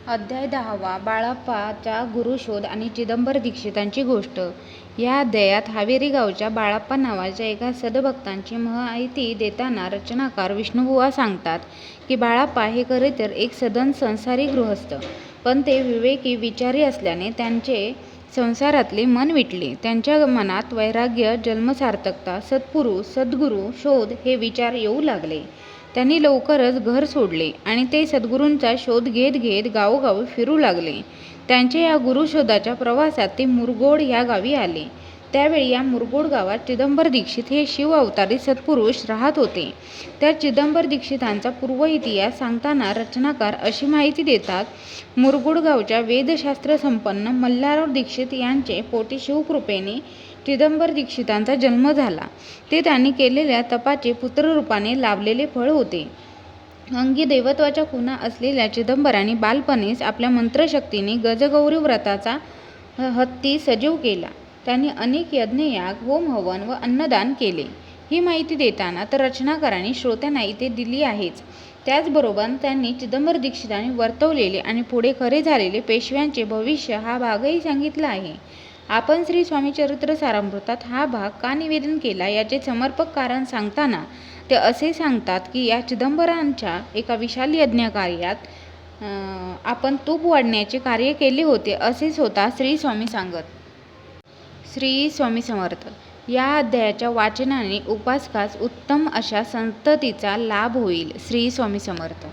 अध्याय 10 बाळाप्पाचा गुरुशोध आणि चिदंबर दीक्षितांची गोष्ट. या अध्यायात हावेरी गावच्या बाळाप्पा नावाच्या एका सद्भक्ताची माहिती देताना रचनाकार विष्णुबुवा सांगतात की बाळाप्पा हे खरे तर एक सधन संसारी गृहस्थ, पण ते विवेकी विचारी असल्याने त्यांचे संसारातले मन विटले. त्यांच्या मनात वैराग्य, जन्मसार्थकता, सत्पुरुष, सद्गुरू शोध हे विचार येऊ लागले. त्यांनी लवकरच घर सोडले आणि ते सद्गुरूंचा शोध घेत घेत गावोगावी फिरू लागले. त्यांच्या या गुरुशोधाच्या प्रवासात ते मुरगोड ह्या गावी आले. त्यावेळी या मुरगोड गावात चिदंबर दीक्षित हे शिव अवतारी सत्पुरुष राहत होते. त्या चिदंबर दीक्षितांचा पूर्व इतिहास सांगताना रचनाकार अशी माहिती देतात. मुरगोड गावच्या वेदशास्त्र संपन्न मल्हारराव दीक्षित यांचे पोटी शिवकृपेने चिदंबर दीक्षितांचा जन्म झाला. ते त्यांनी केलेल्या तपाचे पुत्ररूपाने लाभलेले फळ होते. अंगी देवत्वाच्या खुणा असलेल्या चिदंबरांनी बालपणीच आपल्या मंत्रशक्तीने गजगौरी व्रताचा हत्ती सजीव केला. त्यांनी अनेक यज्ञयाग, होमहवन व अन्नदान केले. ही माहिती देताना तर रचनाकारांनी श्रोत्यांना इथे दिली आहेच, त्याचबरोबर त्यांनी चिदंबर दीक्षितांनी वर्तवलेले आणि पुढे खरे झालेले पेशव्यांचे भविष्य हा भागही सांगितला आहे. आपण श्री स्वामी चरित्र सारामृतात हा भाग का निवेदन केला याचे समर्पक कारण सांगताना ते असे सांगतात की या चिदंबरांच्या एका विशाल यज्ञकार्यात आपण तूप वाढण्याचे कार्य केले होते, असे स्वतः श्री स्वामी सांगत. श्री स्वामी समर्थ. या अध्यायाच्या वाचनाने उपासकास उत्तम अशा संततीचा लाभ होईल. श्री स्वामी समर्थ.